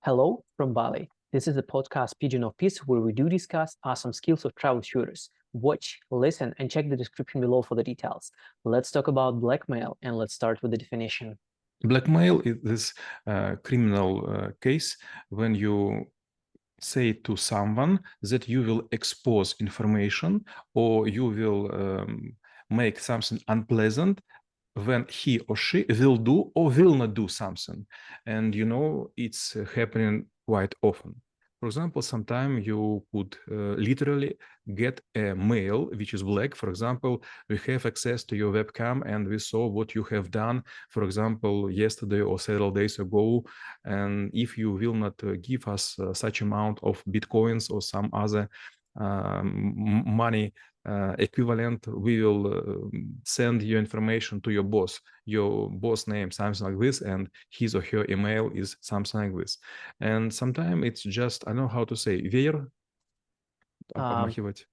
Hello from Bali. This is the podcast Pigeon of Peace, where we do discuss awesome skills of travel shooters. Watch, listen, and check the description below for the details. Let's talk about blackmail, and let's start with the definition. Blackmail is this criminal case when you say to someone that you will expose information or you will make something unpleasant when he or she will do or will not do something. And it's happening quite often. For example, sometimes you could literally get a mail which is black. For example, we have access to your webcam and we saw what you have done, for example, yesterday or several days ago. And if you will not give us such amount of Bitcoins or some other money equivalent, we will send your information to your boss name, something like this, and his or her email is something like this. And sometimes it's just, I don't know how to say, веер, обмахивать.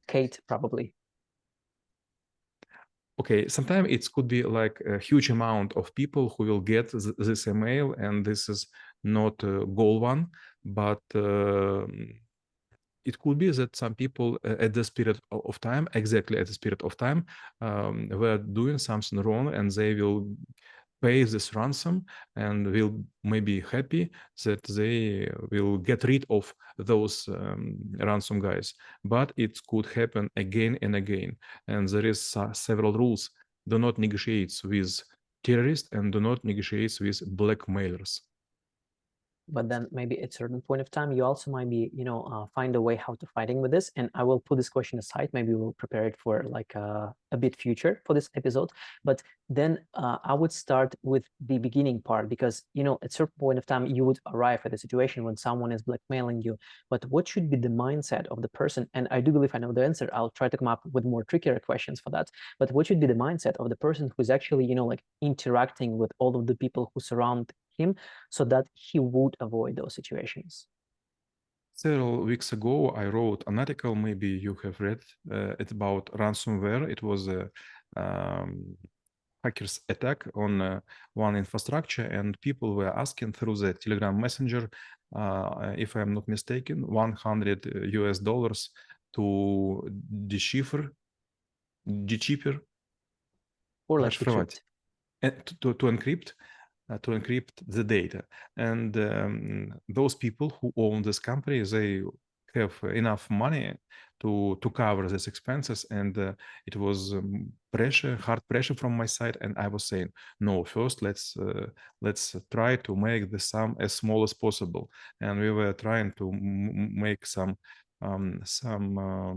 Kate, probably. Okay, sometimes it could be like a huge amount of people who will get this email, and this is not a goal one, but it could be that some people at this period of time, exactly at this period of time, were doing something wrong, and they will pay this ransom and will maybe happy that they will get rid of those ransom guys. But it could happen again and again. And there is several rules. Do not negotiate with terrorists and do not negotiate with blackmailers. But then maybe at a certain point of time, you also might be, find a way how to fighting with this. And I will put this question aside. Maybe we'll prepare it for like a bit future for this episode. But then I would start with the beginning part, because, at a certain point of time, you would arrive at a situation when someone is blackmailing you. But what should be the mindset of the person? And I do believe I know the answer. I'll try to come up with more trickier questions for that. But what should be the mindset of the person who's actually, like interacting with all of the people who surround him, so that he would avoid those situations? Several weeks ago, I wrote an article, maybe you have read it, about ransomware. It was a hackers attack on one infrastructure, and people were asking through the Telegram Messenger, if I'm not mistaken, $100 to decipher, Or like decrypt. To encrypt the data. And those people who own this company, they have enough money to cover these expenses. And it was hard pressure from my side. And I was saying, no, first let's try to make the sum as small as possible. And we were trying to make some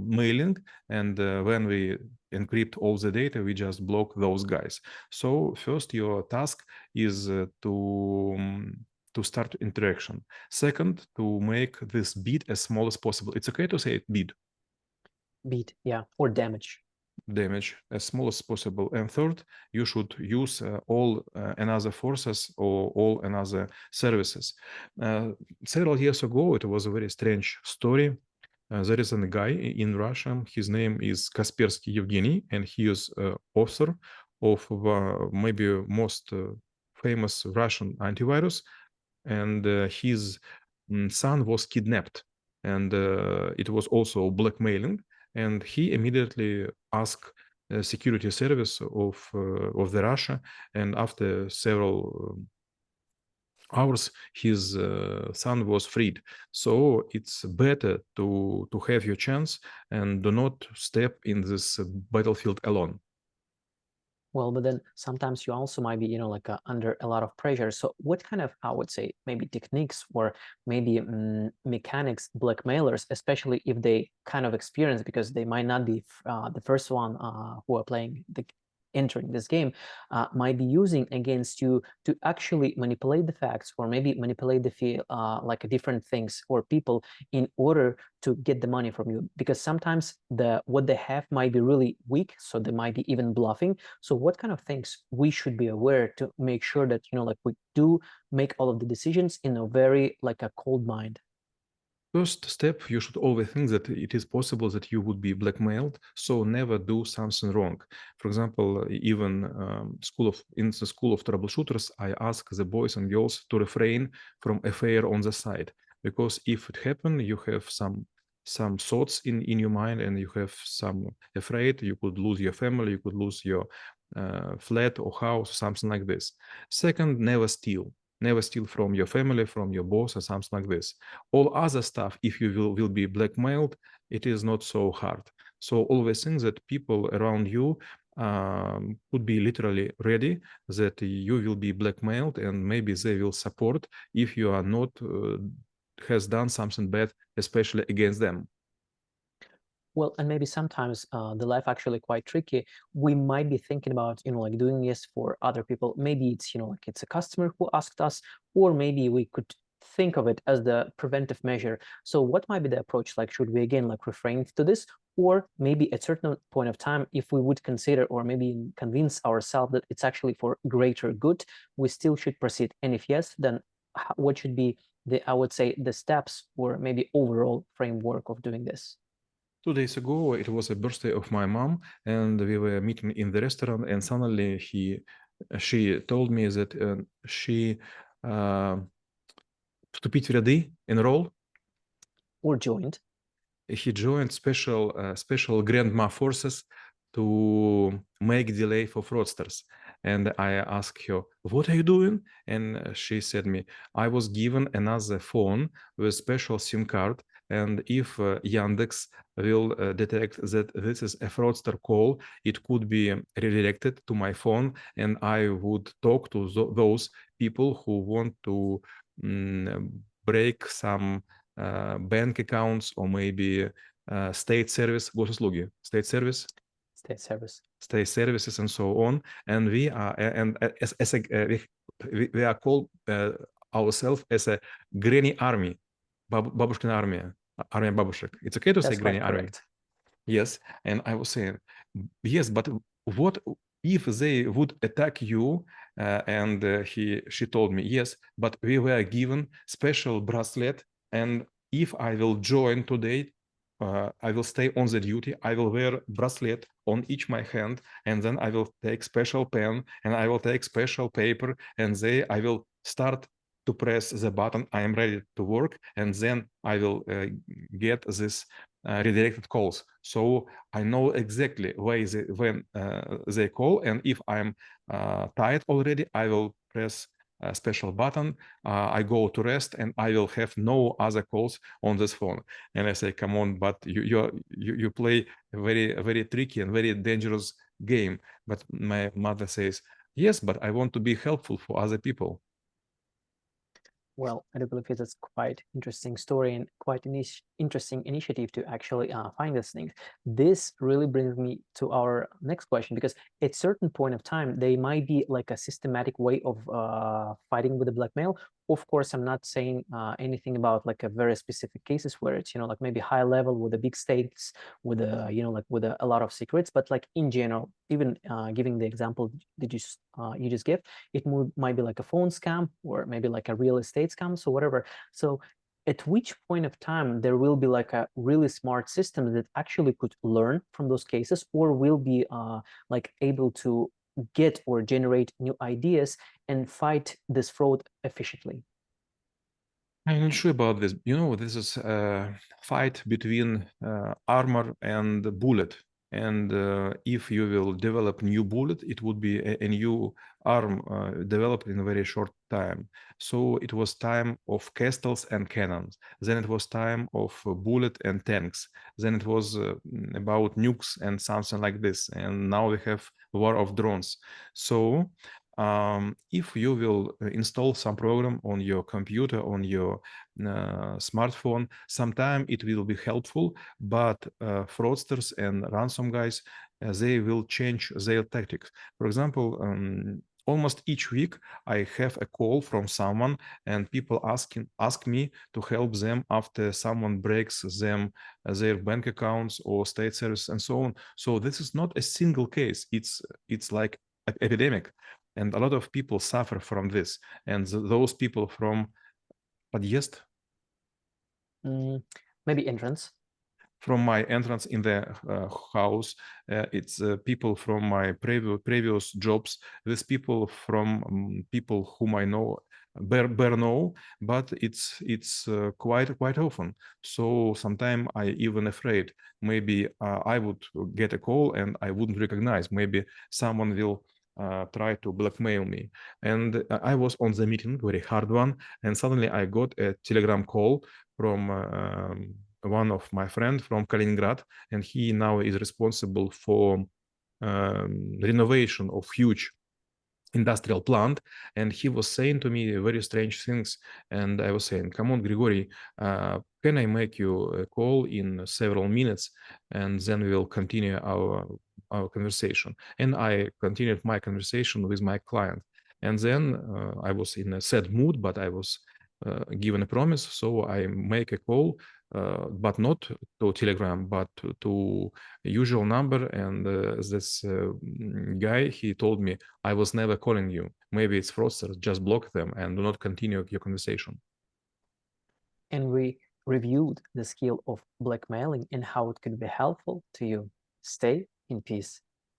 mailing, and when we encrypt all the data, we just block those guys. So first, your task is to start interaction. Second, to make this bid as small as possible. It's okay to say it bid. Bid, yeah, or damage As small as possible. And third, you should use all another forces or all another services. Several years ago, it was a very strange story. There is a guy in Russia. His name is Kaspersky Evgeny, and he is author of maybe most famous Russian antivirus. And his son was kidnapped, and it was also blackmailing. And he immediately asked security service of the Russia, and after several hours, his son was freed. So it's better to have your chance and do not step in this battlefield alone. Well, but then sometimes you also might be, like under a lot of pressure. So what kind of, I would say, maybe techniques or maybe mechanics blackmailers, especially if they kind of experience, because they might not be the first one who are playing entering this game, might be using against you to actually manipulate the facts, or maybe manipulate the feel, like different things or people, in order to get the money from you. Because sometimes what they have might be really weak, so they might be even bluffing. So what kind of things we should be aware to make sure that, like we do make all of the decisions in a very like a cold mind? First step, you should always think that it is possible that you would be blackmailed, so never do something wrong. For example, even in the school of troubleshooters, I ask the boys and girls to refrain from affair on the side, because if it happen, you have some thoughts in your mind, and you have some afraid you could lose your family, you could lose your flat or house, something like this. Second, never steal. Never steal from your family, from your boss, or something like this. All other stuff, if you will be blackmailed, it is not so hard. So always think that people around you could be literally ready that you will be blackmailed, and maybe they will support if you are not has done something bad, especially against them. Well, and maybe sometimes the life actually quite tricky. We might be thinking about, like doing this for other people. Maybe it's, like it's a customer who asked us, or maybe we could think of it as the preventive measure. So what might be the approach? Like, should we again like refrain to this? Or maybe at a certain point of time, if we would consider or maybe convince ourselves that it's actually for greater good, we still should proceed. And if yes, then what should be I would say, the steps or maybe overall framework of doing this? 2 days ago, it was a birthday of my mom, and we were meeting in the restaurant, and suddenly she told me that she вступить в ряды, enroll. Or joined. He joined special grandma forces to make delay for fraudsters. And I asked her, what are you doing? And she said me, I was given another phone with special SIM card, and if Yandex will detect that this is a fraudster call, it could be redirected to my phone, and I would talk to those people who want to break some bank accounts, or maybe state service, госуслуги, state service, State service. state services, and so on. And we are, and as a, we are called ourselves as a granny army, бабушкина армия, армия бабушек. It's okay to say That's granny quite army. correct. Yes, and I was saying, yes, but what if they would attack you? And she told me, yes, but we were given special bracelet, and if I will join today, I will stay on the duty. I will wear bracelet on each my hand, and then I will take special pen, and I will take special paper, and I will start to press the button. I am ready to work, and then I will get this redirected calls. So I know exactly when they call, and if I'm tired already, I will press a special button. I go to rest, and I will have no other calls on this phone. And I say, come on, but you play a very tricky and very dangerous game. But my mother says, yes, but I want to be helpful for other people. Well, I do believe it's quite interesting story and quite an interesting initiative to actually find these things. This really brings me to our next question, because at certain point of time, they might be like a systematic way of fighting with the blackmail. Of course, I'm not saying anything about like a very specific cases where it's, like maybe high level with the big stakes, with a, like with a lot of secrets, but like in general, even giving the example that you just gave, it might be like a phone scam or maybe like a real estate scam, so whatever. So at which point of time there will be like a really smart system that actually could learn from those cases, or will be like able to get or generate new ideas and fight this fraud efficiently? I'm not sure about this. This is a fight between armor and bullet. And if you will develop new bullet, it would be a new arm developed in a very short time. So it was time of castles and cannons. Then it was time of bullet and tanks. Then it was about nukes and something like this. And now we have war of drones. So if you will install some program on your computer, on your smartphone, sometime it will be helpful, but fraudsters and ransom guys, they will change their tactics. For example, almost each week I have a call from someone, and people ask me to help them after someone breaks them their bank accounts or state service and so on. So this is not a single case. It's like an epidemic, and a lot of people suffer from this. And those people from подъезд. Mm, maybe entrance. From my entrance in the house, it's people from my previous jobs. These people from people whom I know, bare know, but it's quite often. So sometimes I even afraid maybe I would get a call and I wouldn't recognize. Maybe someone will try to blackmail me. And I was on the meeting, very hard one, and suddenly I got a telegram call from one of my friend from Kaliningrad, and he now is responsible for renovation of huge industrial plant, and he was saying to me very strange things, and I was saying, come on, Grigory, can I make you a call in several minutes, and then we will continue our conversation. And I continued my conversation with my client, and then I was in a sad mood, but I was given a promise, so I make a call, but not to Telegram, but to usual number, and this guy, he told me, I was never calling you. Maybe it's fraudsters, just block them and do not continue your conversation. And we reviewed the skill of blackmailing and how it could be helpful to you. Stay in peace.